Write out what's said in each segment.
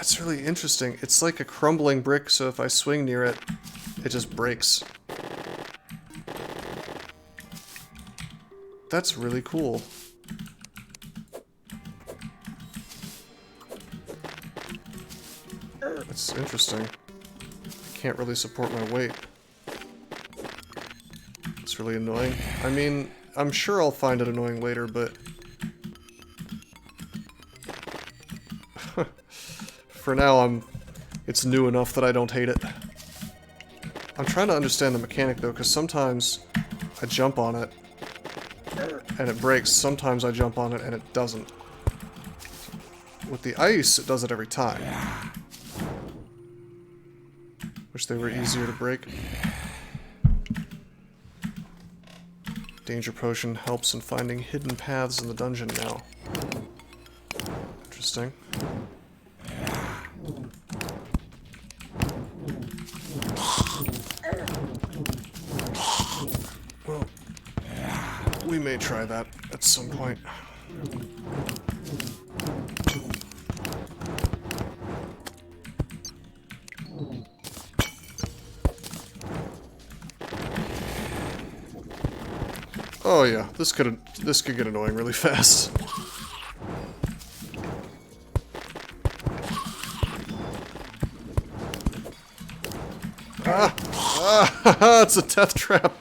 That's really interesting. It's like a crumbling brick, so if I swing near it, it just breaks. That's really cool. That's interesting. I can't really support my weight. It's really annoying. I mean, I'm sure I'll find it annoying later, but... for now, it's new enough that I don't hate it. I'm trying to understand the mechanic, though, because sometimes I jump on it, and it breaks. Sometimes I jump on it, and it doesn't. With the ice, it does it every time. Wish they were easier to break. Danger Potion helps in finding hidden paths in the dungeon now. Interesting. Well, we may try that at some point. Oh yeah, this could get annoying really fast. Ah! Ah! It's a death trap!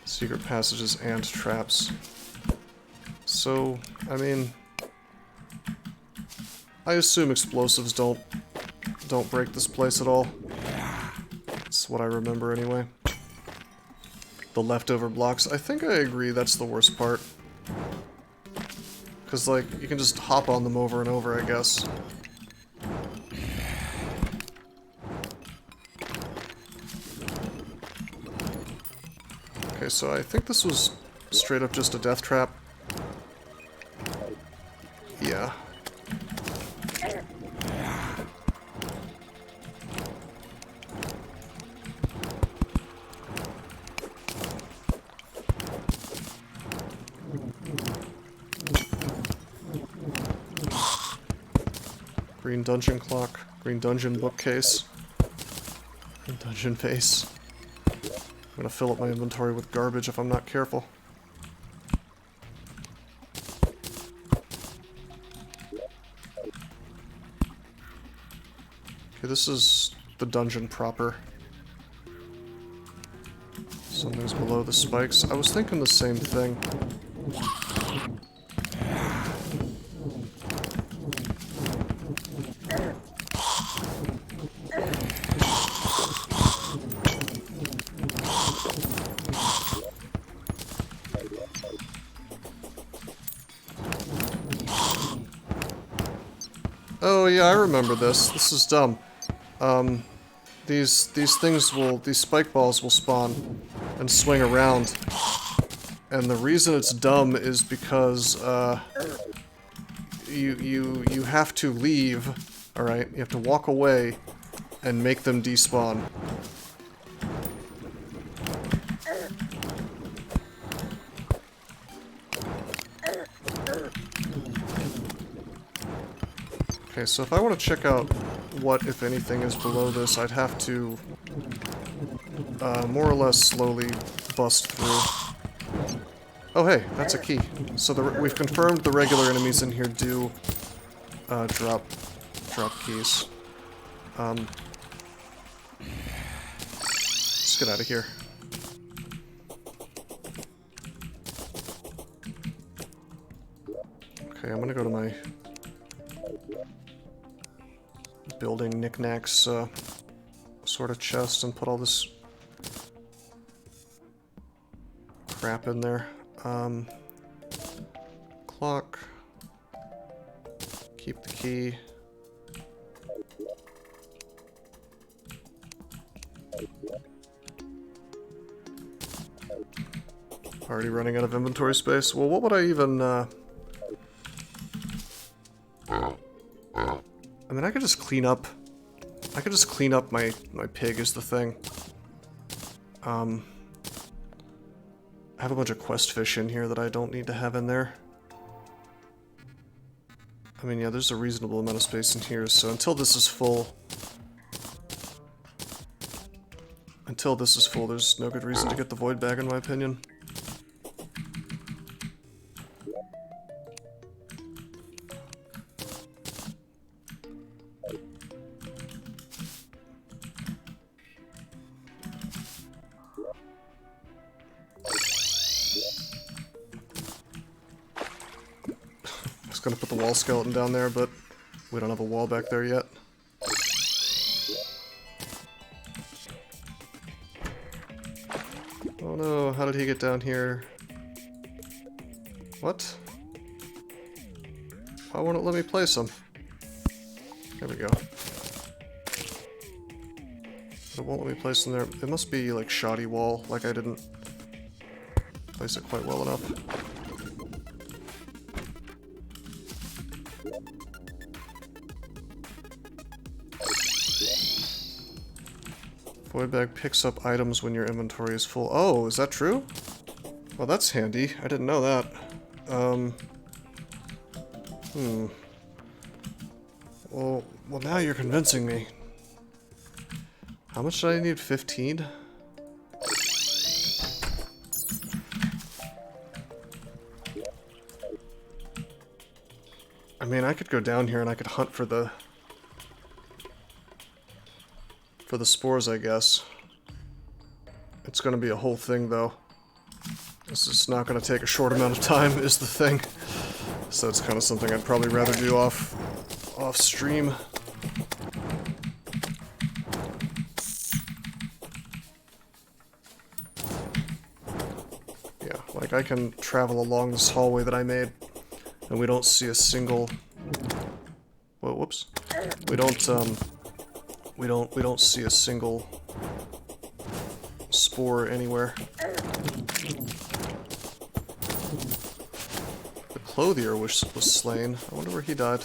Secret passages and traps. So, I mean... I assume explosives don't break this place at all. That's what I remember anyway. The leftover blocks. I think I agree that's the worst part. Because, like, you can just hop on them over and over, I guess. Okay, so I think this was straight up just a death trap. Yeah. Green dungeon clock, green dungeon bookcase, green dungeon vase. I'm gonna fill up my inventory with garbage if I'm not careful. Okay, this is the dungeon proper. Something's below the spikes. I was thinking the same thing. Oh yeah, I remember this. This is dumb. These spike balls will spawn and swing around. And the reason it's dumb is because you have to leave, alright? You have to walk away and make them despawn. Okay, so if I want to check out what, if anything, is below this, I'd have to more or less slowly bust through. Oh hey, that's a key. So we've confirmed the regular enemies in here do drop keys. Let's get out of here. Okay, I'm gonna go to my building knickknacks sort of chest and put all this crap in there. Clock. Keep the key. Already running out of inventory space. Well, what would I even, I mean, I could just clean up my pig is the thing. I have a bunch of quest fish in here that I don't need to have in there. I mean, yeah, there's a reasonable amount of space in here, so until this is full... Until this is full, there's no good reason to get the void bag, in my opinion. I was gonna put the wall skeleton down there, but we don't have a wall back there yet. Oh no, how did he get down here? What? Why won't it let me place him? There we go. It won't let me place him there. It must be like shoddy wall, like I didn't place it quite well enough. Void bag picks up items when your inventory is full. Oh, is that true? Well, that's handy. I didn't know that. Well, now you're convincing me. How much did I need? 15? I mean, I could go down here and I could hunt for the spores, I guess. It's gonna be a whole thing, though. This is not gonna take a short amount of time, is the thing. So it's kind of something I'd probably rather do off stream. Yeah, like I can travel along this hallway that I made, and we don't see a single... Whoa, whoops. We don't see a single spore anywhere. The clothier was slain. I wonder where he died.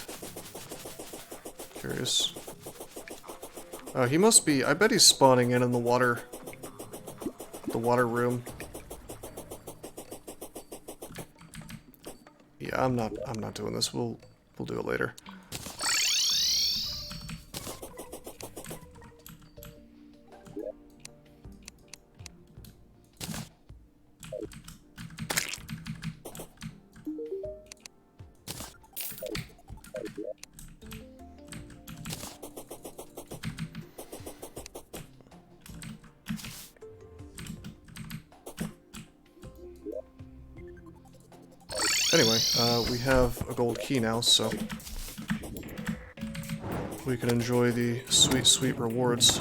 Curious. Oh, he must be... I bet he's spawning in the water... the water room. Yeah, I'm not doing this. We'll do it later. Anyway, we have a gold key now, so we can enjoy the sweet, sweet rewards.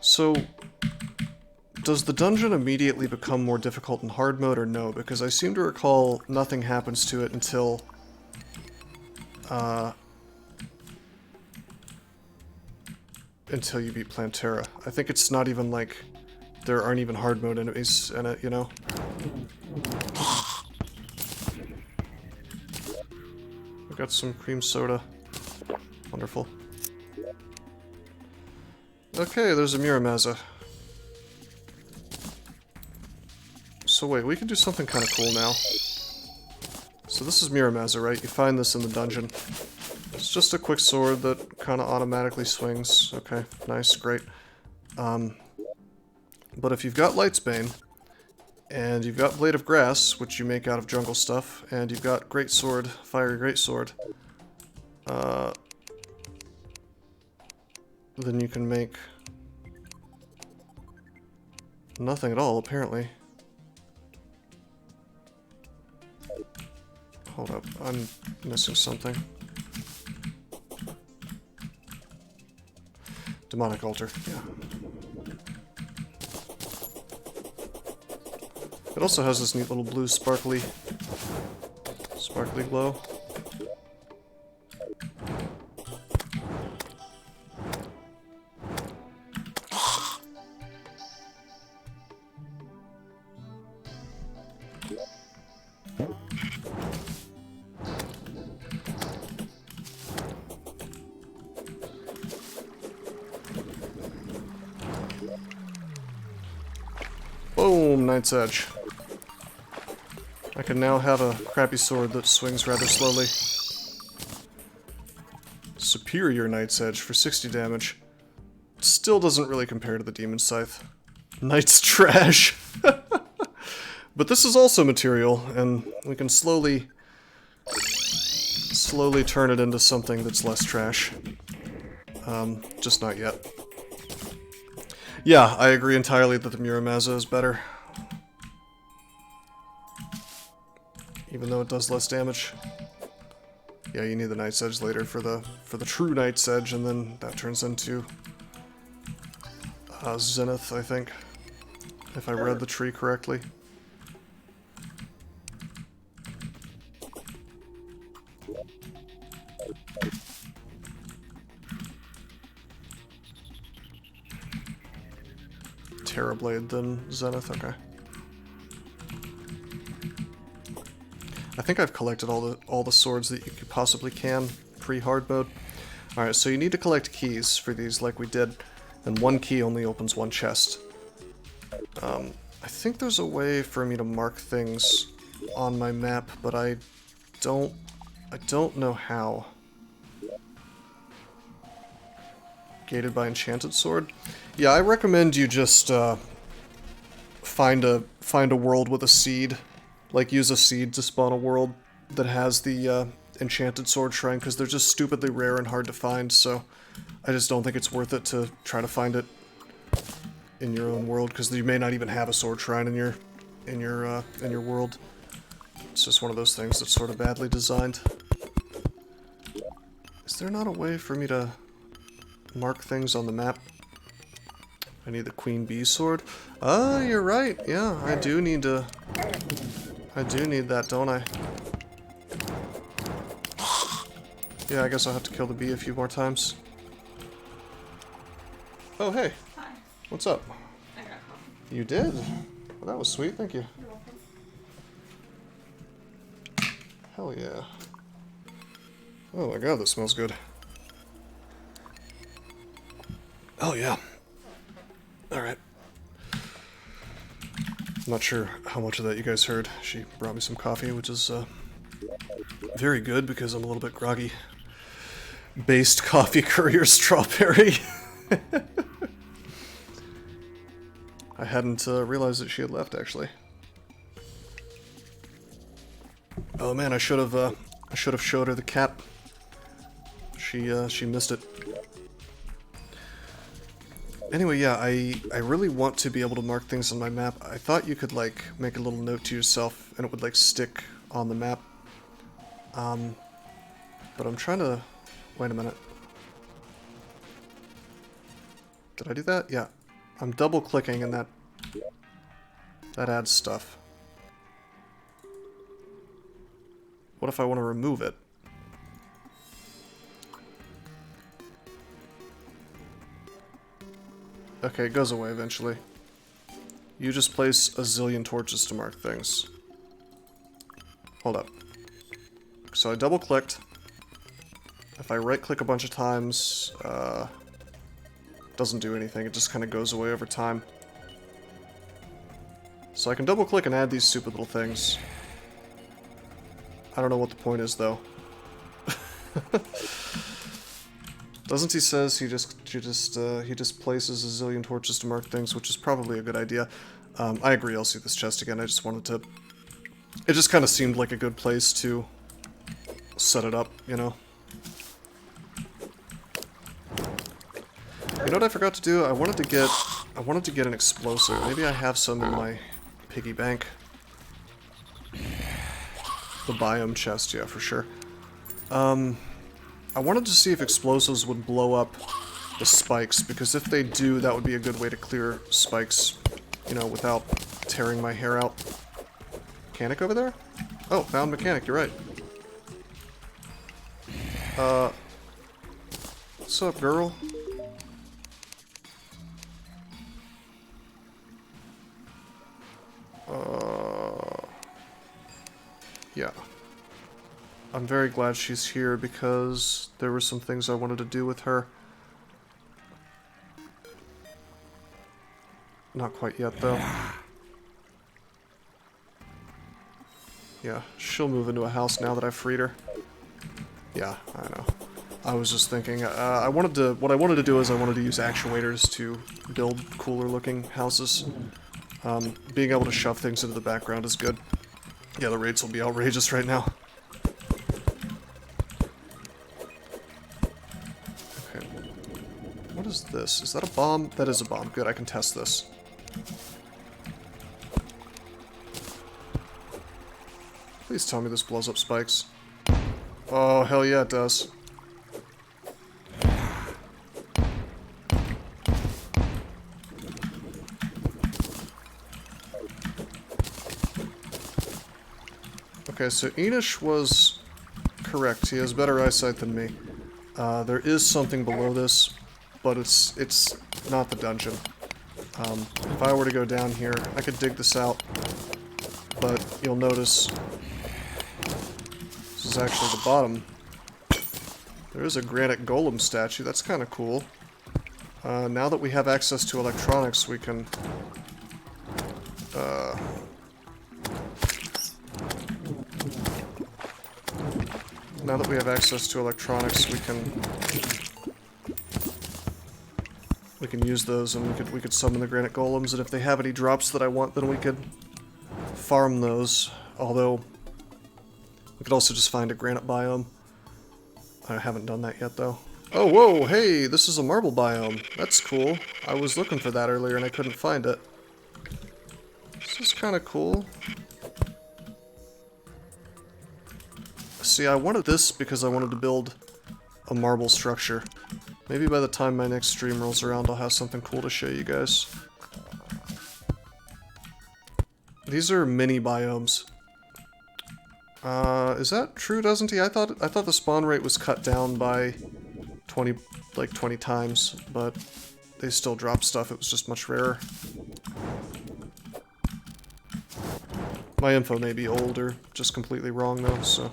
So, does the dungeon immediately become more difficult in hard mode or no? Because I seem to recall nothing happens to it until you beat Plantera. I think it's not even like there aren't even hard mode enemies in it, you know? We got some cream soda. Wonderful. Okay, there's a Muramasa. So wait, we can do something kind of cool now. So this is Muramasa, right? You find this in the dungeon. It's just a quick sword that kind of automatically swings. Okay, nice, great. But if you've got Lightsbane, and you've got Blade of Grass, which you make out of jungle stuff, and you've got Greatsword, Fiery Greatsword, then you can make nothing at all, apparently. Hold up, I'm missing something. Demonic Altar, yeah. It also has this neat little blue sparkly glow. Boom, Knight's Edge. I can now have a crappy sword that swings rather slowly. Superior Knight's Edge for 60 damage. Still doesn't really compare to the Demon Scythe. Knight's trash. But this is also material, and we can slowly turn it into something that's less trash. Just not yet. Yeah, I agree entirely that the Muramasa is better. Even though it does less damage. Yeah, you need the Knight's Edge later for the true Knight's Edge, and then that turns into Zenith, I think. If I read the tree correctly. Terrablade, then Zenith, okay. I think I've collected all the swords that you could possibly can pre-hard mode. Alright, so you need to collect keys for these like we did, and one key only opens one chest. I think there's a way for me to mark things on my map, but I don't know how. Gated by Enchanted Sword? Yeah, I recommend you just find a world with a seed. Like, use a seed to spawn a world that has the Enchanted Sword Shrine, because they're just stupidly rare and hard to find, so I just don't think it's worth it to try to find it in your own world, because you may not even have a Sword Shrine in your world. It's just one of those things that's sort of badly designed. Is there not a way for me to mark things on the map? I need the Queen Bee sword. Oh, you're right. Yeah, I do need that, don't I? Yeah, I guess I'll have to kill the bee a few more times. Oh, hey. Hi. What's up? I got coffee. You did? Well, that was sweet. Thank you. You're welcome. Hell yeah. Oh my god, that smells good. Oh yeah. Alright. I'm not sure how much of that you guys heard. She brought me some coffee, which is very good because I'm a little bit groggy. Based coffee courier strawberry. I hadn't realized that she had left, actually. Oh man, I should have showed her the cap. She missed it. Anyway, yeah, I really want to be able to mark things on my map. I thought you could, like, make a little note to yourself and it would, like, stick on the map. But I'm trying to... Wait a minute. Did I do that? Yeah. I'm double-clicking and that adds stuff. What if I want to remove it? Okay, it goes away eventually. You just place a zillion torches to mark things. Hold up. So I double-clicked. If I right-click a bunch of times, doesn't do anything. It just kind of goes away over time. So I can double-click and add these stupid little things. I don't know what the point is, though. Doesn't he says he just places a zillion torches to mark things, which is probably a good idea. I agree, I'll see this chest again. I just wanted to... It just kind of seemed like a good place to set it up, you know? You know what I forgot to do? I wanted to get an explosive. Maybe I have some in my piggy bank. The biome chest, yeah, for sure. I wanted to see if explosives would blow up the spikes, because if they do, that would be a good way to clear spikes, you know, without tearing my hair out. Mechanic over there? Oh, found mechanic, you're right. What's up, girl? Yeah. I'm very glad she's here because there were some things I wanted to do with her. Not quite yet, though. Yeah, she'll move into a house now that I've freed her. Yeah, I know. I was just thinking, what I wanted to do is I wanted to use actuators to build cooler looking houses. Being able to shove things into the background is good. Yeah, the rates will be outrageous right now. Okay. What is this? Is that a bomb? That is a bomb. Good, I can test this. Please tell me this blows up spikes. Oh, hell yeah, it does. Okay, so Enish was correct. He has better eyesight than me. There is something below this, but it's not the dungeon. If I were to go down here, I could dig this out, but you'll notice this is actually the bottom. There is a Granite Golem statue. That's kind of cool. Now that we have access to electronics, we can... Now that we have access to electronics, we can use those, and we could summon the Granite Golems, and if they have any drops that I want, then we could farm those. Although, we could also just find a granite biome. I haven't done that yet, though. Oh, whoa, hey, this is a marble biome. That's cool. I was looking for that earlier, and I couldn't find it. This is kind of cool. See, I wanted this because I wanted to build a marble structure. Maybe by the time my next stream rolls around, I'll have something cool to show you guys. These are mini biomes. Is that true, doesn't he? I thought the spawn rate was cut down by 20 times, but they still drop stuff. It was just much rarer. My info may be old or just completely wrong, though, so...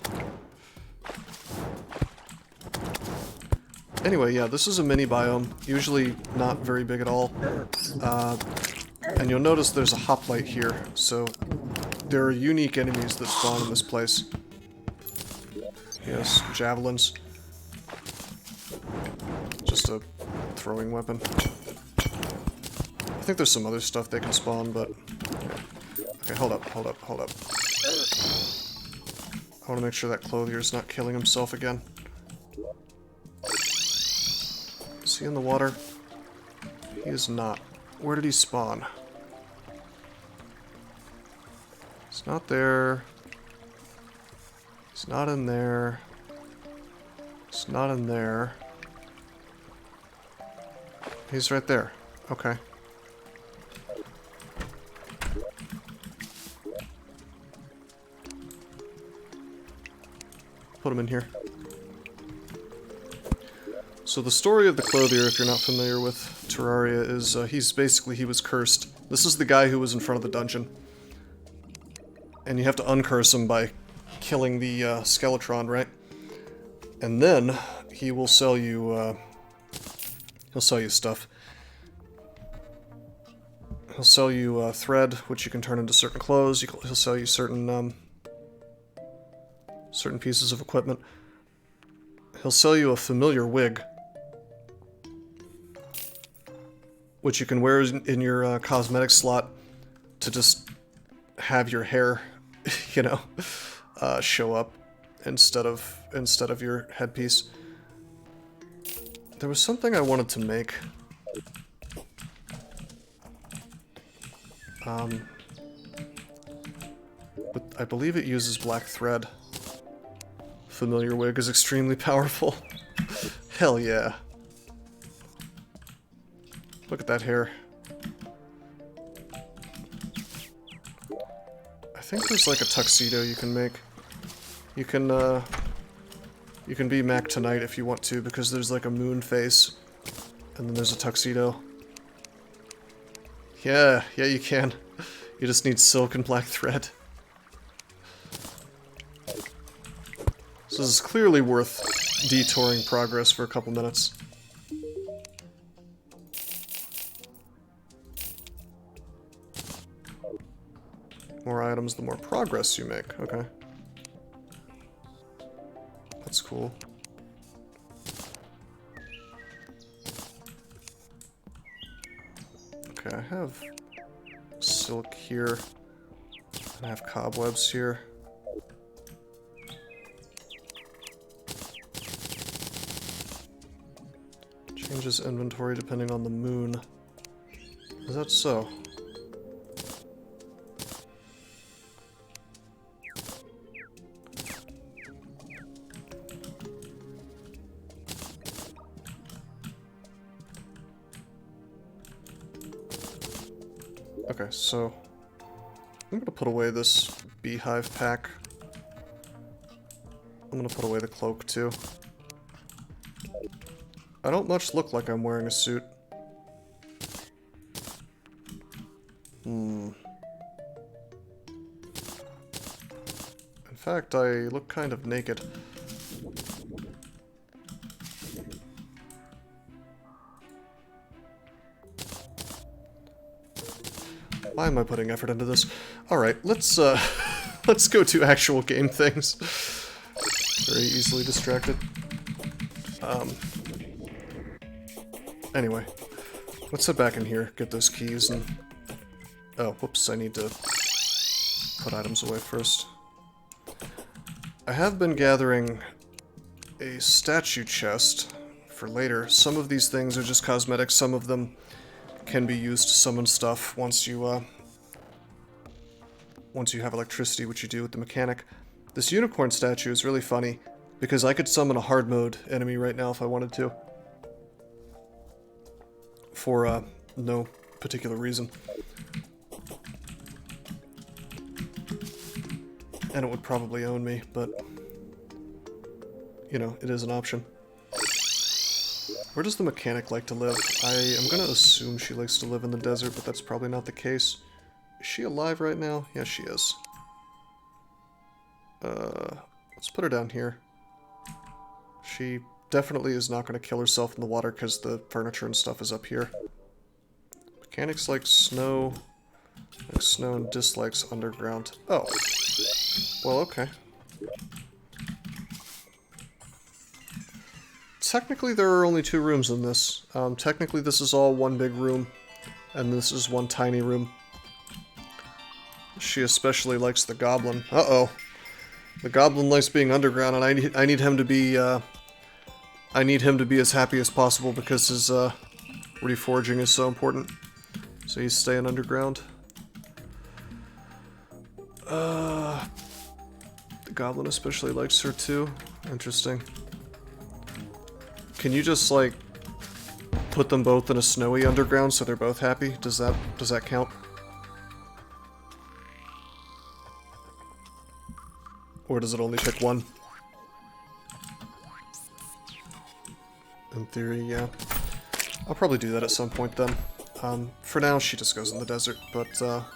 Anyway, yeah, this is a mini biome, usually not very big at all. And you'll notice there's a hoplite here, so there are unique enemies that spawn in this place. Yes, javelins. Just a throwing weapon. I think there's some other stuff they can spawn, but... Okay, hold up. I want to make sure that clothier's not killing himself again. Is he in the water? He is not. Where did he spawn? He's not there. He's not in there. He's not in there. He's right there. Okay. Put him in here. So the story of the clothier, if you're not familiar with Terraria, is he was cursed. This is the guy who was in front of the dungeon. And you have to uncurse him by killing the Skeletron, right? And then he will sell you stuff. He'll sell you thread, which you can turn into certain clothes. He'll sell you certain pieces of equipment. He'll sell you a familiar wig, which you can wear in your cosmetic slot to just have your hair, you know, show up instead of your headpiece. There was something I wanted to make. But I believe it uses black thread. Familiar wig is extremely powerful. Hell yeah. Look at that hair. I think there's like a tuxedo you can make. You can be Mac tonight if you want to, because there's like a moon face, and then there's a tuxedo. Yeah, you can. You just need silk and black thread. So this is clearly worth detouring progress for a couple minutes. More items, the more progress you make. Okay. That's cool. Okay, I have silk here. And I have cobwebs here. Changes inventory depending on the moon. Is that so? Okay, so I'm gonna put away this beehive pack. I'm gonna put away the cloak too. I don't much look like I'm wearing a suit. In fact, I look kind of naked. Why am I putting effort into this? Alright, let's let's go to actual game things. Very easily distracted. Anyway, let's head back in here, get those keys, and... Oh, whoops, I need to put items away first. I have been gathering a statue chest for later. Some of these things are just cosmetic, some of them can be used to summon stuff once you have electricity, which you do with the mechanic. This unicorn statue is really funny, because I could summon a hard mode enemy right now if I wanted to. For, no particular reason. And it would probably own me, but... You know, it is an option. Where does the mechanic like to live? I am gonna assume she likes to live in the desert, but that's probably not the case. Is she alive right now? Yes, she is. Let's put her down here. She definitely is not going to kill herself in the water because the furniture and stuff is up here. Mechanics like snow and dislikes underground. Oh. Well, okay. Technically, there are only 2 rooms in this. Technically, this is all one big room, and this is one tiny room. She especially likes the goblin. Uh-oh. The goblin likes being underground, and I need him to be, I need him to be as happy as possible because his, reforging is so important. So he's staying underground. The goblin especially likes her too. Interesting. Can you just, like, put them both in a snowy underground so they're both happy? Does that count? Or does it only pick one? In theory, yeah. I'll probably do that at some point then. For now, she just goes in the desert, but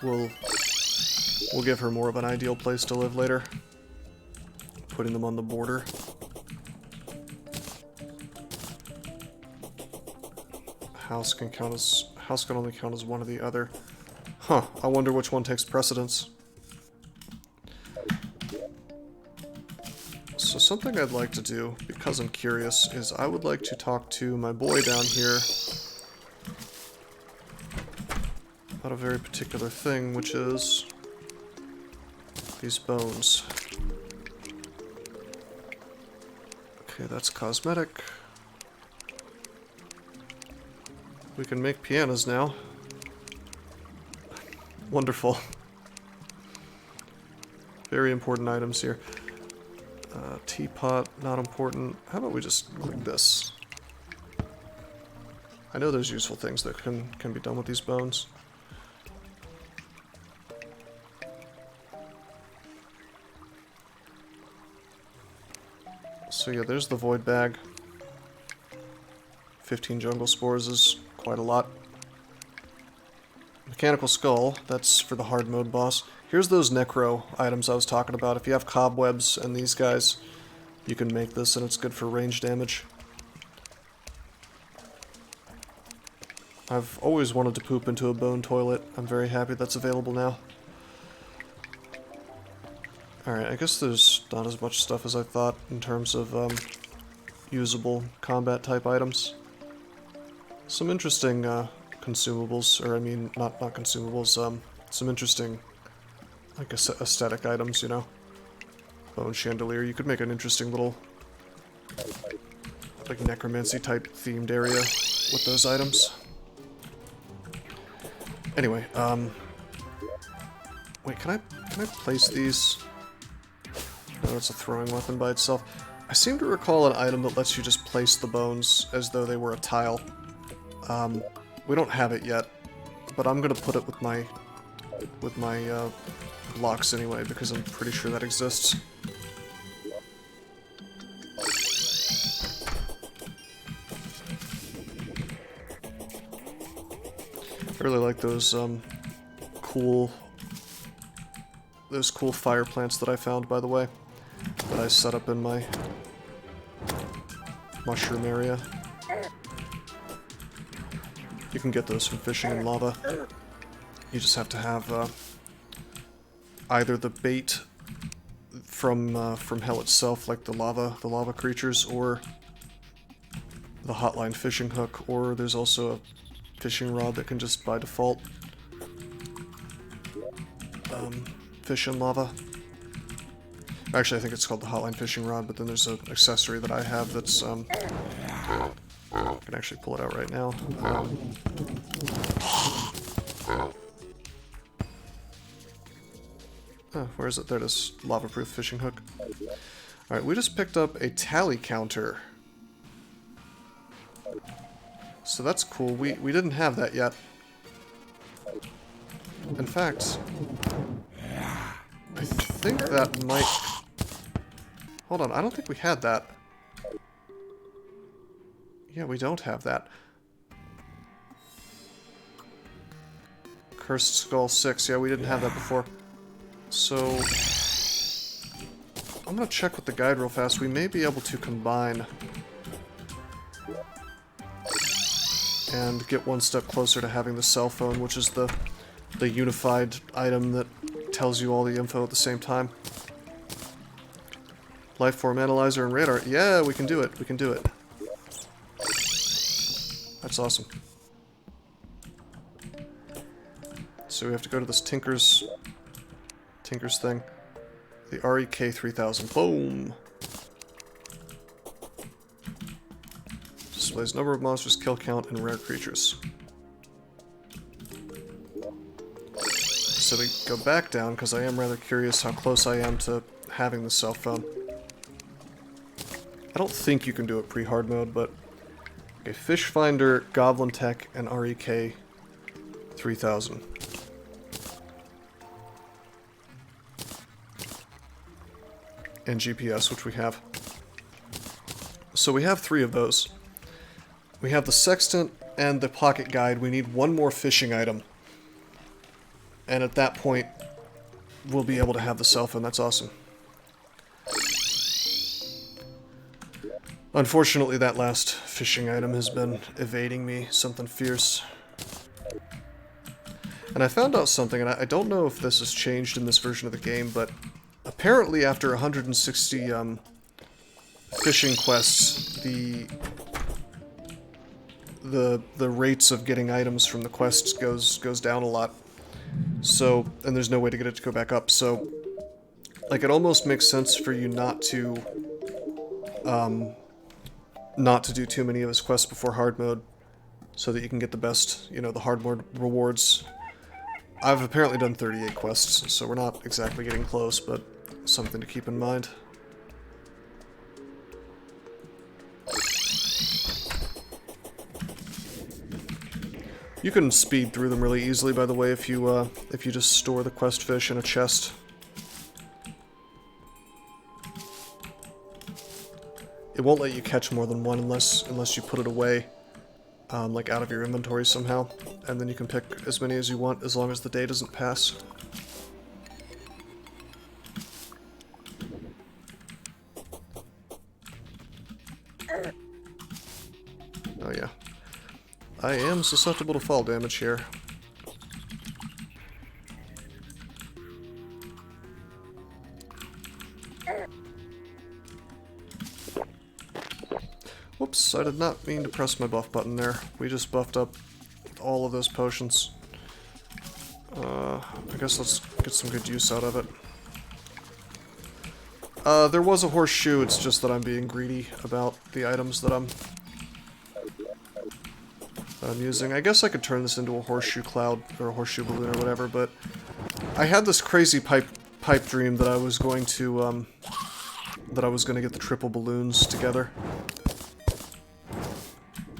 we'll give her more of an ideal place to live later. Putting them on the border. House can only count as one or the other. Huh, I wonder which one takes precedence. So something I'd like to do, because I'm curious, is I would like to talk to my boy down here about a very particular thing, which is these bones. Okay, that's cosmetic. We can make pianos now. Wonderful. Very important items here. Teapot, not important. How about we just click this? I know there's useful things that can be done with these bones. So yeah, there's the void bag. 15 jungle spores is quite a lot. Mechanical skull, that's for the hard mode boss. Here's those necro items I was talking about. If you have cobwebs and these guys, you can make this and it's good for range damage. I've always wanted to poop into a bone toilet. I'm very happy that's available now. Alright, I guess there's not as much stuff as I thought in terms of usable combat type items. Some interesting consumables, or I mean, not consumables, some interesting, like, aesthetic items, you know? Bone chandelier. You could make an interesting little, like, necromancy type themed area with those items. Anyway, wait, can I place these? No, that's a throwing weapon by itself. I seem to recall an item that lets you just place the bones as though they were a tile. We don't have it yet, but I'm gonna put it with my blocks anyway, because I'm pretty sure that exists. I really like those cool fire plants that I found, by the way, that I set up in my mushroom area. You can get those from fishing in lava. You just have to have either the bait from hell itself, like the lava creatures, or the hotline fishing hook, or there's also a fishing rod that can just by default fish in lava. Actually, I think it's called the hotline fishing rod, but then there's an accessory that I have that's I can actually pull it out right now. Oh, where is it? There it is. Lava-proof fishing hook. Alright, we just picked up a tally counter. So that's cool. We didn't have that yet. In fact, I think that might... Hold on, I don't think we had that. Yeah, we don't have that. Cursed Skull 6. Yeah, we didn't have that before. So... I'm gonna check with the guide real fast. We may be able to combine and get one step closer to having the cell phone, which is the unified item that tells you all the info at the same time. Lifeform Analyzer and Radar. Yeah, we can do it. We can do it. That's awesome. So we have to go to this Tinker's thing. The REK 3000. Boom! Displays number of monsters, kill count, and rare creatures. So we go back down, because I am rather curious how close I am to having the cell phone. I don't think you can do it pre-hard mode, but... Okay, Fish Finder, Goblin Tech, and REK 3000. And GPS, which we have. So we have 3 of those. We have the Sextant and the Pocket Guide. We need one more fishing item. And at that point, we'll be able to have the cell phone. That's awesome. Unfortunately, that last fishing item has been evading me. Something fierce. And I found out something, and I don't know if this has changed in this version of the game, but apparently after 160 fishing quests, the rates of getting items from the quests goes down a lot. So, and there's no way to get it to go back up. So, like, it almost makes sense for you not to do too many of his quests before hard mode, so that you can get the best, you know, the hard mode rewards. I've apparently done 38 quests, so we're not exactly getting close, but something to keep in mind. You can speed through them really easily, by the way, if you just store the quest fish in a chest. It won't let you catch more than one unless you put it away, like out of your inventory somehow, and then you can pick as many as you want as long as the day doesn't pass. Oh yeah. I am susceptible to fall damage here. Whoops, I did not mean to press my buff button there. We just buffed up all of those potions. I guess let's get some good use out of it. There was a horseshoe, it's just that I'm being greedy about the items that I'm using. I guess I could turn this into a horseshoe cloud, or a horseshoe balloon or whatever, but I had this crazy pipe dream that I was going to, get the triple balloons together.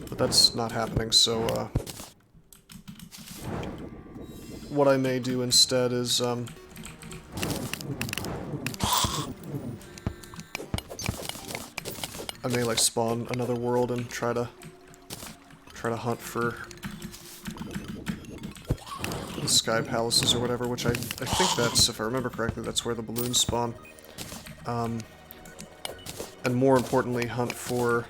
But that's not happening, so, what I may do instead is, I may, like, spawn another world and try to hunt for the sky palaces or whatever, which I think that's, if I remember correctly, that's where the balloons spawn. And more importantly, hunt for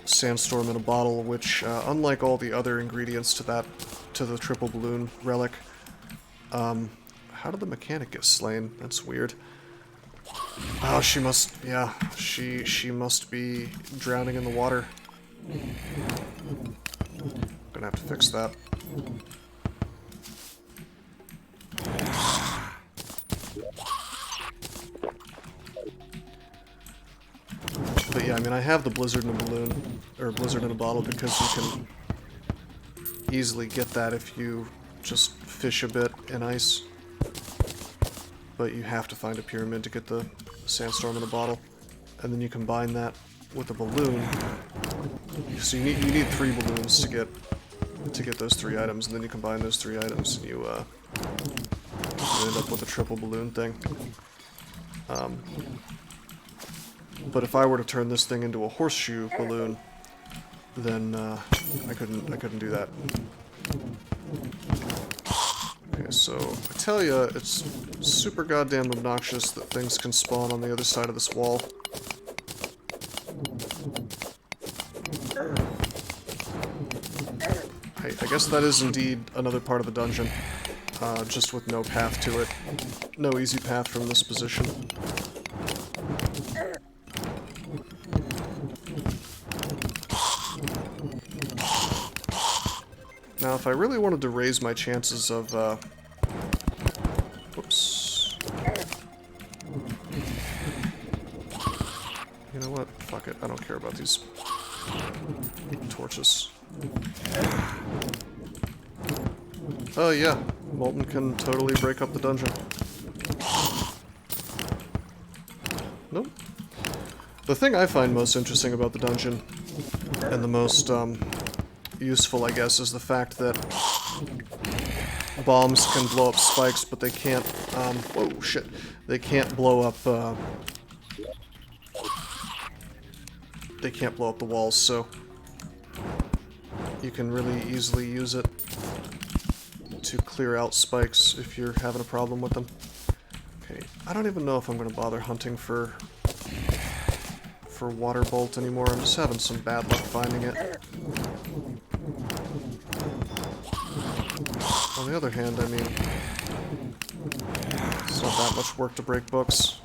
sandstorm in a bottle, which, unlike all the other ingredients to the triple balloon relic, how did the mechanic get slain? That's weird. Oh, she must, yeah, she must be drowning in the water. Gonna have to fix that. But yeah, I mean, I have the blizzard in a balloon, or blizzard in a bottle, because you can easily get that if you just fish a bit in ice. But you have to find a pyramid to get the sandstorm in a bottle, and then you combine that with a balloon. So you need 3 balloons to get those 3 items, and then you combine those 3 items, and you end up with a triple balloon thing. But if I were to turn this thing into a horseshoe balloon, then I couldn't do that. Okay, so I tell ya, it's super goddamn obnoxious that things can spawn on the other side of this wall. I guess that is indeed another part of the dungeon, just with no path to it. No easy path from this position. Now, if I really wanted to raise my chances of, whoops. You know what? Fuck it. I don't care about these torches. Oh, yeah. Molten can totally break up the dungeon. Nope. The thing I find most interesting about the dungeon, and the most, useful, I guess, is the fact that bombs can blow up spikes, but they can't, whoa, shit. They can't blow up, they can't blow up the walls, so you can really easily use it to clear out spikes if you're having a problem with them. Okay, I don't even know if I'm going to bother hunting for water bolt anymore. I'm just having some bad luck finding it. On the other hand, I mean, it's not that much work to break books.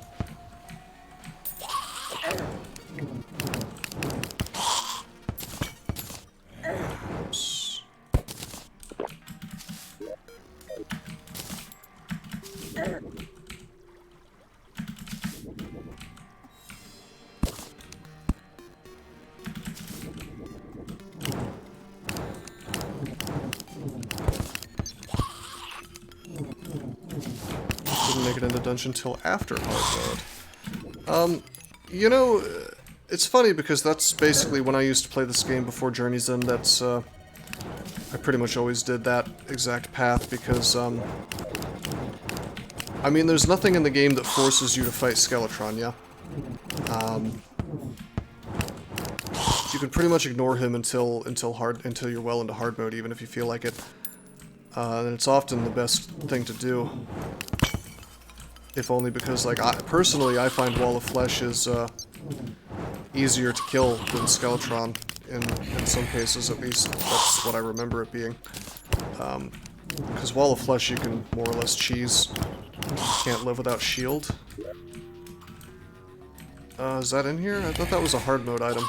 Oops. Didn't make it into dungeon till after hard mode. You know, it's funny because that's basically when I used to play this game before Journey's End. That's, I pretty much always did that exact path because, I mean, there's nothing in the game that forces you to fight Skeletron, yeah? You can pretty much ignore him until you're well into hard mode, even if you feel like it. And it's often the best thing to do. If only because, like, personally, I find Wall of Flesh is, easier to kill than Skeletron, in some cases at least. That's what I remember it being. Because Wall of Flesh you can more or less cheese. Can't live without shield. Is that in here? I thought that was a hard mode item.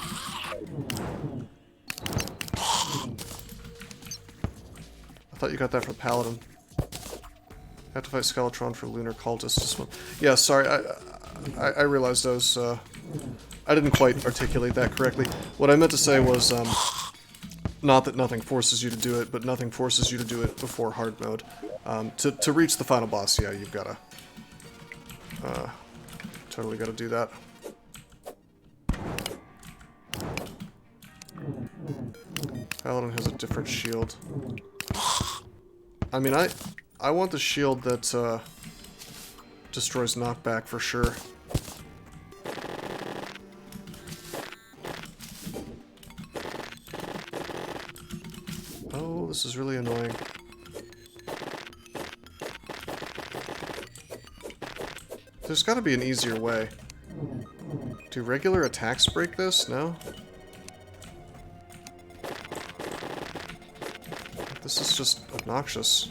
I thought you got that from Paladin. I have to fight Skeletron for Lunar Cultist. Yeah, sorry, I realized I was, I didn't quite articulate that correctly. What I meant to say was, not that nothing forces you to do it, but nothing forces you to do it before hard mode. To reach the final boss, yeah, you've gotta, totally gotta do that. Paladin has a different shield. I mean, I want the shield that, destroys knockback for sure. Oh, this is really annoying. There's gotta be an easier way. Do regular attacks break this? No? This is just obnoxious.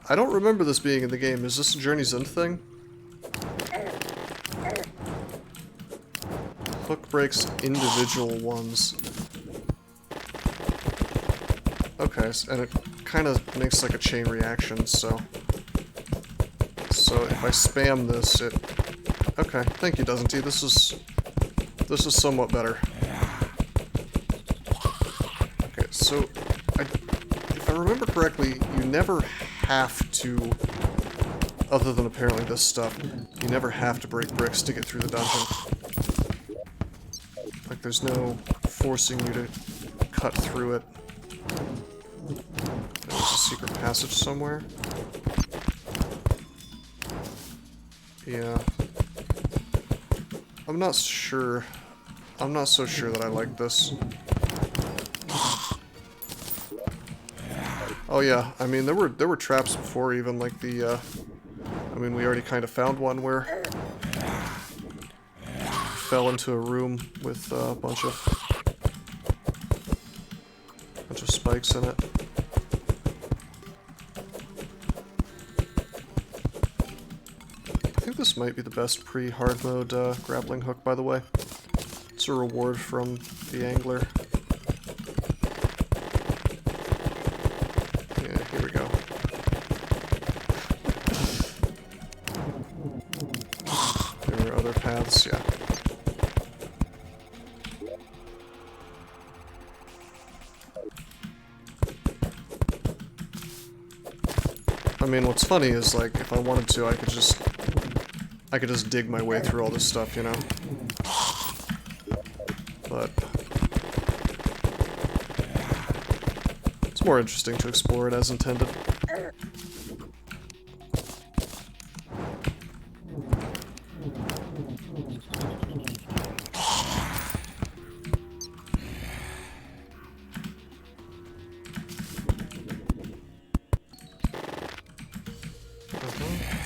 I don't remember this being in the game. Is this a Journey's End thing? Hook breaks individual ones. Okay, and it kind of makes like a chain reaction, so... So if I spam this, it... Okay, thank you, Doesn't He? This is somewhat better. Okay, so... if I remember correctly, you never have to... Other than apparently this stuff, you never have to break bricks to get through the dungeon. Like, there's no forcing you to cut through it. There's a secret passage somewhere. Yeah. I'm not sure. I'm not so sure that I like this. Oh yeah, I mean there were traps before even, like the I mean we already kind of found one where fell into a room with a bunch of spikes in it. I think this might be the best pre-hard mode grappling hook, by the way. It's a reward from the angler. Yeah, here we go. There are other paths, yeah. I mean, what's funny is, like, if I wanted to, I could just dig my way through all this stuff, you know? But it's more interesting to explore it as intended.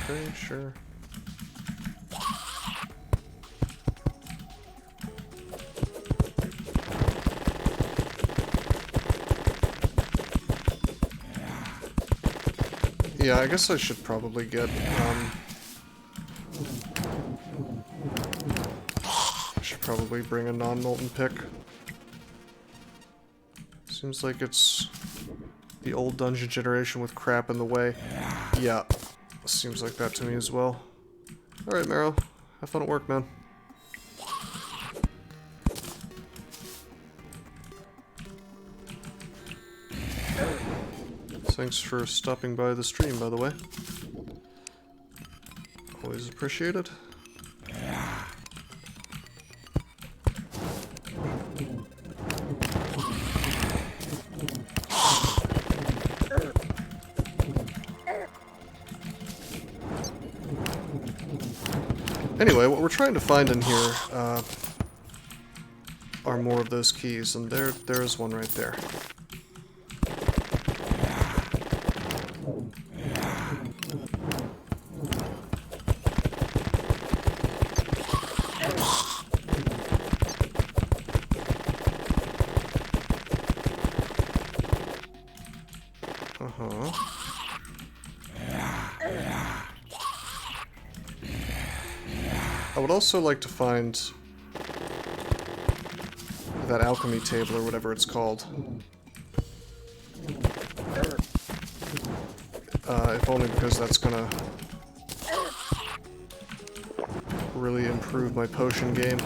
Okay, sure. Yeah, I guess I should probably get, I should probably bring a non-molten pick. Seems like it's the old dungeon generation with crap in the way. Yeah, seems like that to me as well. Alright, Marrow. Have fun at work, man. Thanks for stopping by the stream, by the way. Always appreciated. Anyway, what we're trying to find in here are more of those keys, and there is one right there. I would also like to find that alchemy table or whatever it's called. If only because that's gonna really improve my potion game.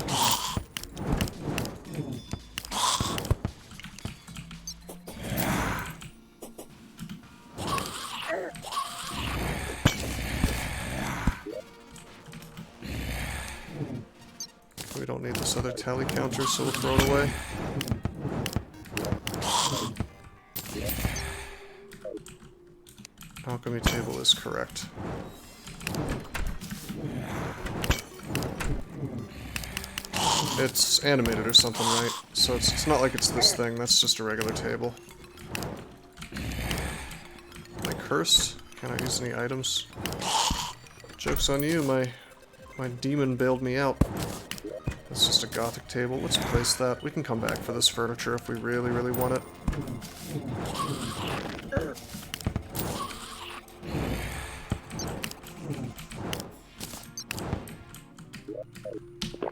We don't need this other tally counter, so we'll throw it away. Alchemy table is correct. It's animated or something, right? So it's not like it's this thing, that's just a regular table. Am I cursed? Can I use any items? Joke's on you, my demon bailed me out. That's just a gothic table. Let's place that. We can come back for this furniture if we really, really want it.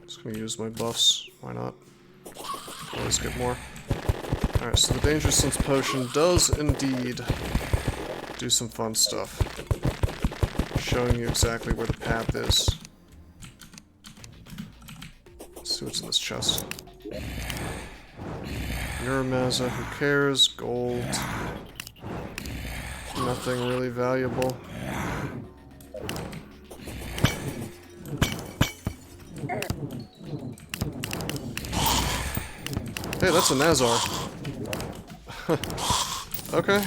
Just gonna use my buffs. Why not? Can always get more. Alright, so the Dangerous Sense Potion does indeed do some fun stuff. Showing you exactly where the path is. Let's see what's in this chest. Neuromaza, who cares? Gold. Nothing really valuable. Hey, that's a Nazar. Okay.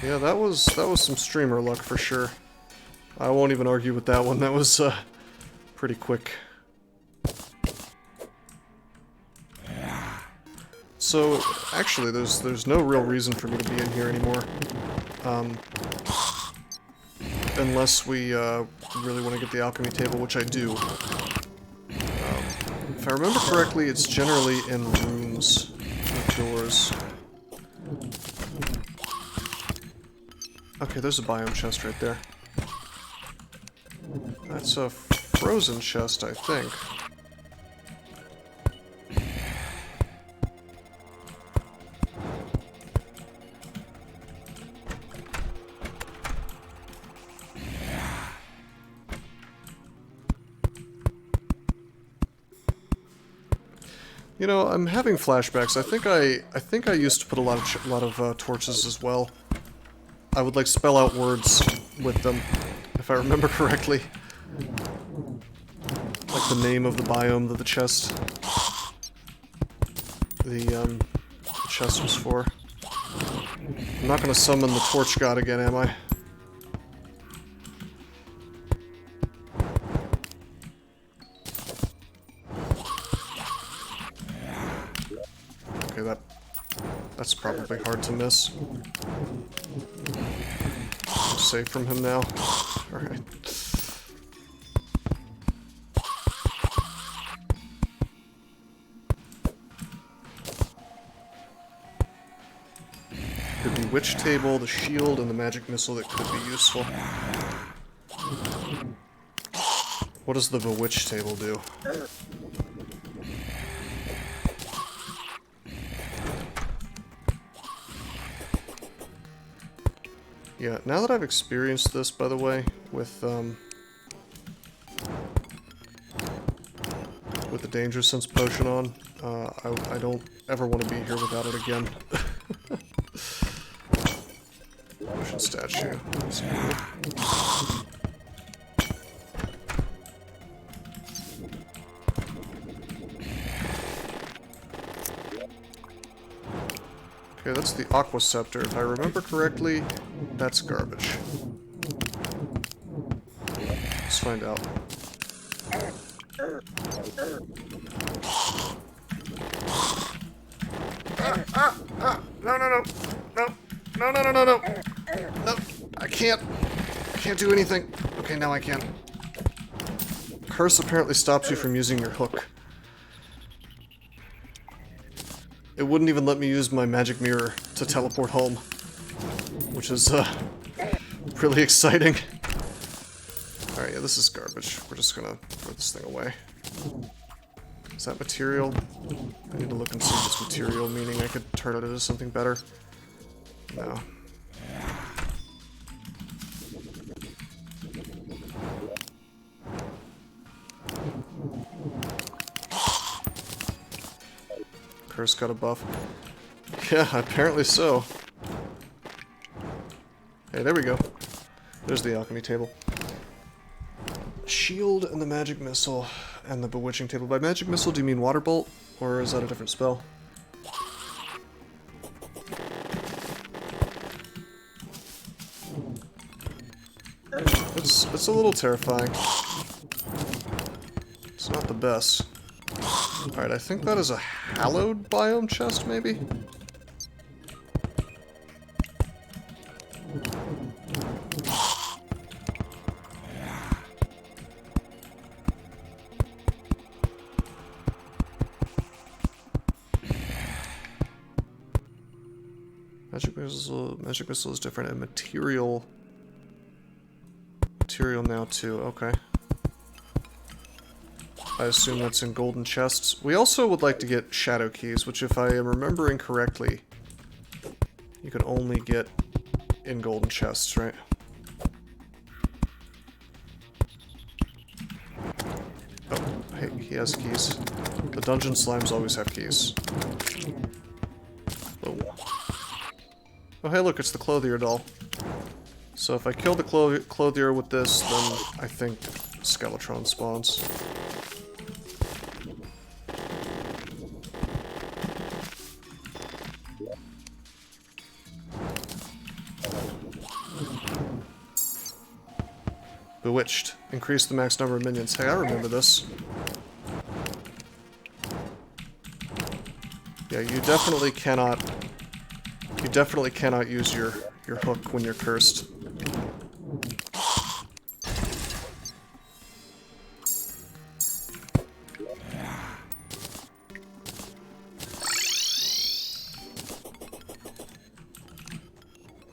Yeah, that was some streamer luck for sure. I won't even argue with that one. That was pretty quick. So actually, there's no real reason for me to be in here anymore, unless we really want to get the alchemy table, which I do. If I remember correctly, it's generally in rooms with doors. Okay, there's a biome chest right there. That's a frozen chest, I think. You know, I'm having flashbacks. I think I used to put a lot of torches as well. I would like spell out words with them, if I remember correctly. Like the name of the biome that the chest was for. I'm not gonna summon the torch god again, am I? Okay, that's probably hard to miss. I'm safe from him now. Alright. The Bewitch Table, the shield, and the magic missile that could be useful. What does the Bewitch Table do? Yeah, now that I've experienced this, by the way, with the Dangerous Sense Potion on, I don't ever want to be here without it again. Potion statue. That's cool. Okay, that's the Aqua Scepter. If I remember correctly, that's garbage. Let's find out. No, I can't do anything. Okay, now I can. Curse apparently stops you from using your hook. it wouldn't even let me use my magic mirror to teleport home. Which is, really exciting. Alright, yeah, this is garbage. We're just gonna throw this thing away. Is that material? I need to look and see if it's material, meaning I could turn it into something better. No. Curse got a buff. Yeah, apparently so. Hey, there we go. There's the alchemy table. Shield and the magic missile and the bewitching table. By magic missile, do you mean water bolt, or is that a different spell? It's a little terrifying. It's not the best. Alright, I think that is a hallowed biome chest, maybe? Magic missile is different, and material now too, okay. I assume that's in golden chests. We also would like to get shadow keys, which if I am remembering correctly, you can only get in golden chests, right? Oh, hey, he has keys. The dungeon slimes always have keys. Oh. Oh, hey, look, it's the Clothier doll. So if I kill the Clothier with this, then I think Skeletron spawns. Bewitched. Increase the max number of minions. Hey, I remember this. Yeah, you definitely cannot use your hook when you're cursed.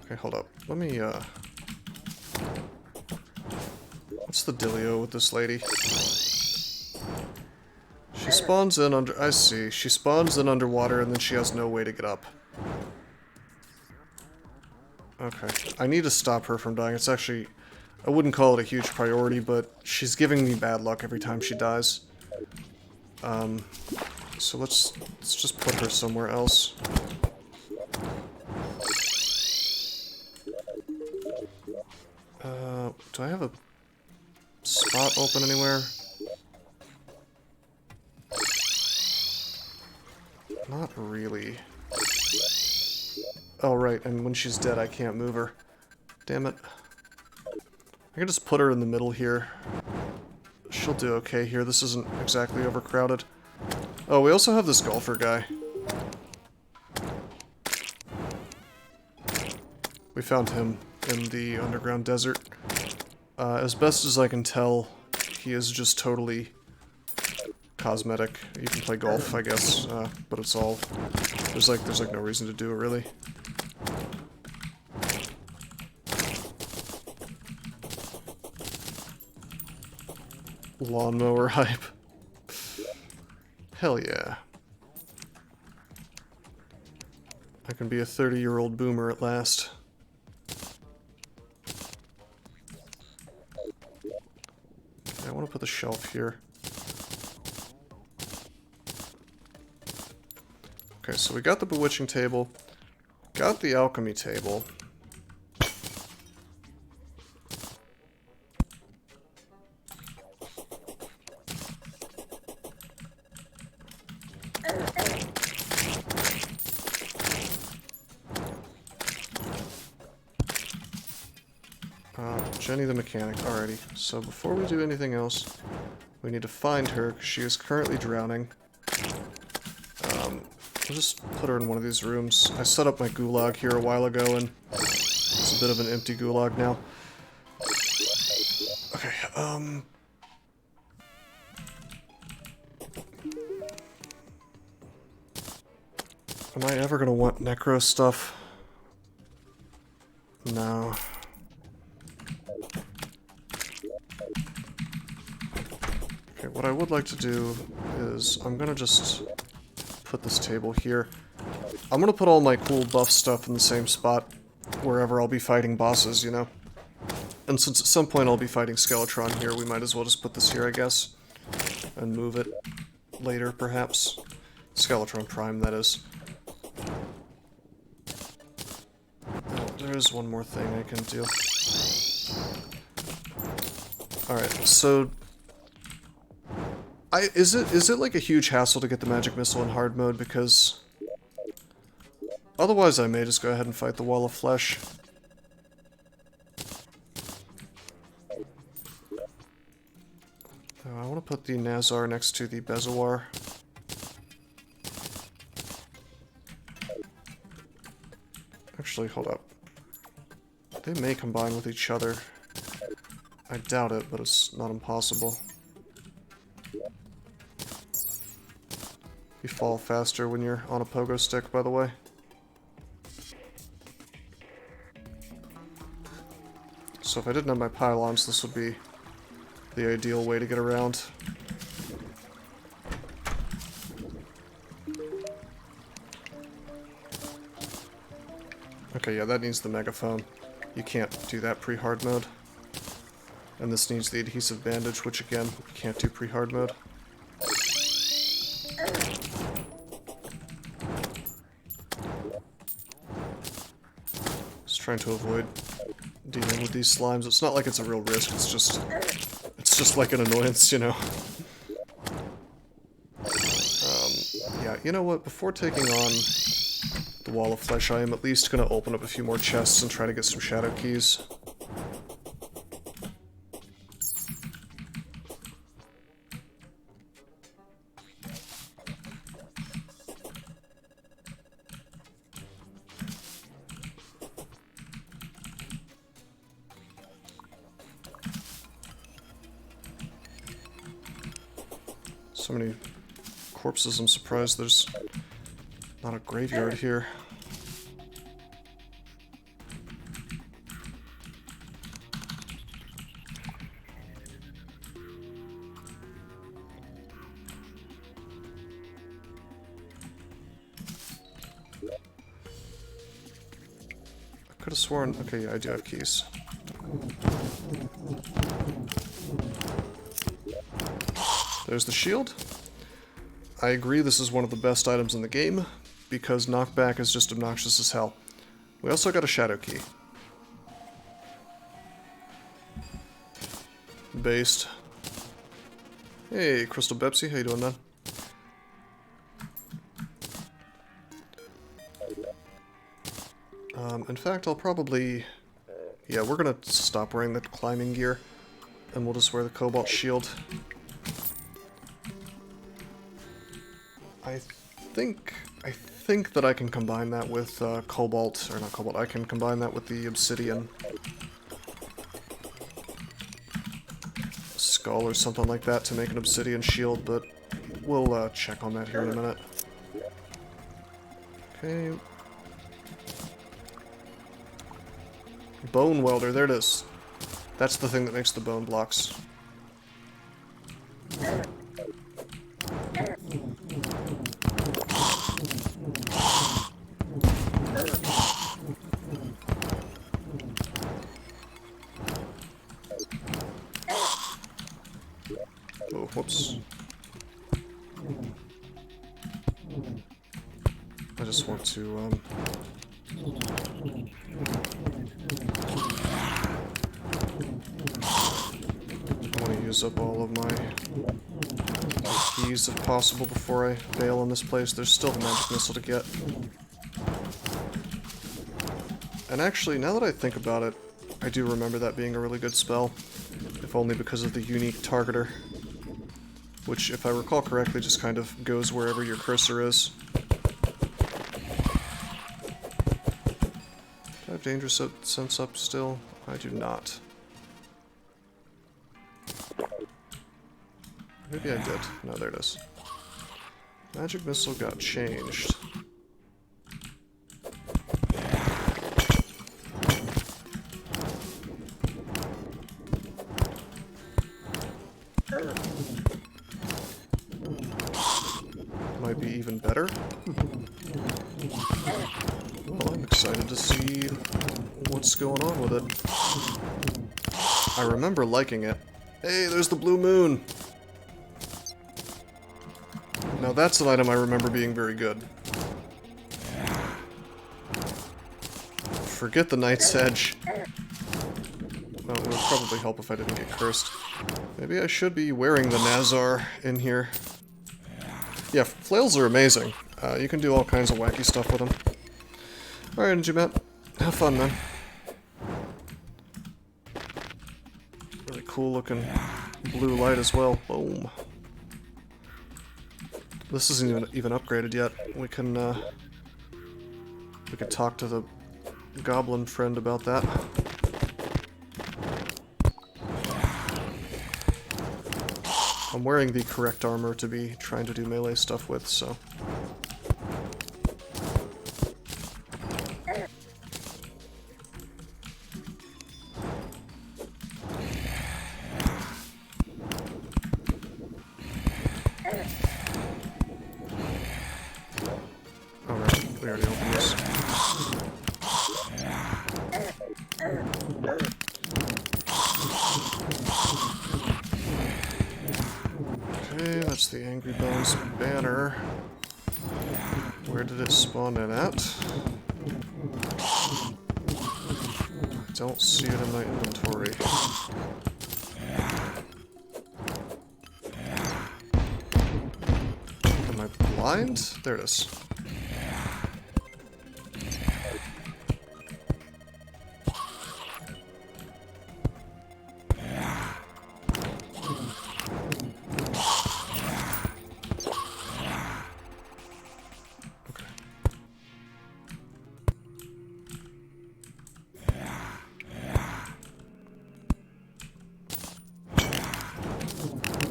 Okay, hold up. Let me, what's the dealio with this lady? She spawns in under... I see. She spawns in underwater and then she has no way to get up. Okay. I need to stop her from dying. It's actually... I wouldn't call it a huge priority, but she's giving me bad luck every time she dies. So let's just put her somewhere else. Do I have a spot open anywhere? Not really. Oh, right, and when she's dead, I can't move her. Damn it. I can just put her in the middle here. She'll do okay here. This isn't exactly overcrowded. Oh, we also have this golfer guy. We found him in the underground desert. As best as I can tell, he is just totally cosmetic. You can play golf, I guess, but it's all... There's like no reason to do it, really. Lawnmower hype. Hell yeah. I can be a 30-year-old boomer at last. I want to put the shelf here. Okay, so we got the bewitching table, got the alchemy table. Jenny the mechanic, alrighty. So before we do anything else, we need to find her, because she is currently drowning. I'll just put her in one of these rooms. I set up my gulag here a while ago, and it's a bit of an empty gulag now. Okay, Am I ever gonna want necro stuff? No. Okay, what I would like to do is I'm gonna just put this table here. I'm gonna put all my cool buff stuff in the same spot wherever I'll be fighting bosses, you know? And since at some point I'll be fighting Skeletron here, we might as well just put this here, I guess. And move it later, perhaps. Skeletron Prime, that is. Oh, there is one more thing I can do. Alright, so... Is it like a huge hassle to get the magic missile in hard mode? Because... otherwise I may just go ahead and fight the Wall of Flesh. I want to put the Nazar next to the Bezoar. Actually, hold up. They may combine with each other. I doubt it, but it's not impossible. You fall faster when you're on a pogo stick, by the way. So if I didn't have my pylons, this would be the ideal way to get around. Okay, yeah, that needs the megaphone. You can't do that pre-hard mode. And this needs the adhesive bandage, which again, you can't do pre-hard mode. Just trying to avoid dealing with these slimes. It's not like it's a real risk, it's just like an annoyance, you know. Yeah, you know what, before taking on the Wall of Flesh, I am at least going to open up a few more chests and try to get some shadow keys. So many corpses, I'm surprised there's not a graveyard here. I could have sworn... okay, yeah, I do have keys. There's the shield. I agree this is one of the best items in the game, because knockback is just obnoxious as hell. We also got a shadow key. Based. Hey, Crystal Bepsy, how you doing, man? In fact, I'll probably... yeah, we're gonna stop wearing the climbing gear, and we'll just wear the Cobalt Shield. I think that I can combine that with Cobalt, or not Cobalt, I can combine that with the Obsidian Skull or something like that to make an Obsidian Shield, but we'll check on that here in a minute. Okay. Bone Welder, there it is. That's the thing that makes the bone blocks. Oh, whoops. I just want to, I want to use up all of my keys if possible before I bail on this place. There's still the magic missile to get. And actually, now that I think about it, I do remember that being a really good spell, if only because of the unique targeter, which, if I recall correctly, just kind of goes wherever your cursor is. Do I have Dangerous Sense up still? I do not. Maybe I did. No, there it is. Magic Missile got changed. Well, I'm excited to see what's going on with it. I remember liking it. Hey, there's the blue moon! Now that's an item I remember being very good. Forget the Knight's Edge. Well, it would probably help if I didn't get cursed. Maybe I should be wearing the Nazar in here. Yeah, flails are amazing. You can do all kinds of wacky stuff with them. Alright, Jimet. Have fun, man. Really cool looking blue light as well. Boom. This isn't even upgraded yet. We can talk to the goblin friend about that. I'm wearing the correct armor to be trying to do melee stuff with, so... Alright, we already opened this. Okay, that's the Angry Bones banner. Where did it spawn in at? I don't see it in my inventory. Am I blind? There it is.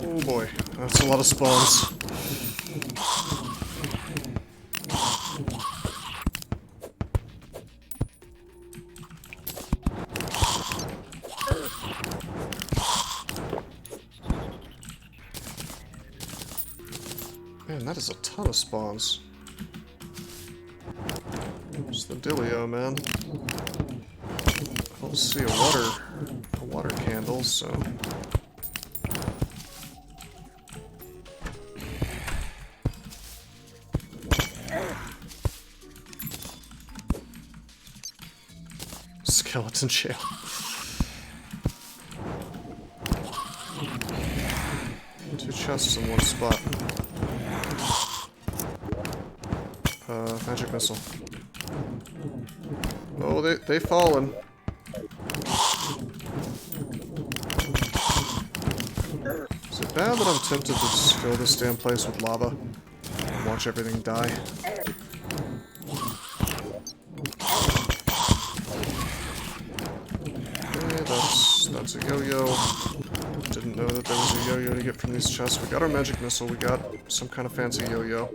Oh boy, that's a lot of spawns. Man, that is a ton of spawns. It's the Dilio, man. I don't see a water candle, so... Skeleton shell. Two chests in one spot. Magic missile. Oh, they fallen. Is it bad that I'm tempted to just fill this damn place with lava and watch everything die? That's a yo-yo. Didn't know that there was a yo-yo to get from these chests. We got our magic missile. We got some kind of fancy yo-yo.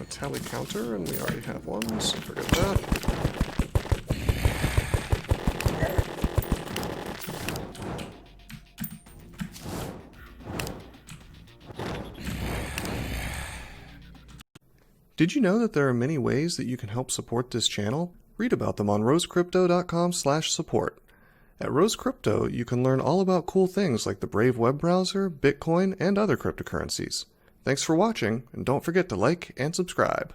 Tally counter, and we already have one, so forget that. Did you know that there are many ways that you can help support this channel? Read about them on rosecrypto.com/support. At Rose Crypto, you can learn all about cool things like the Brave web browser, Bitcoin, and other cryptocurrencies. Thanks for watching, and don't forget to like and subscribe.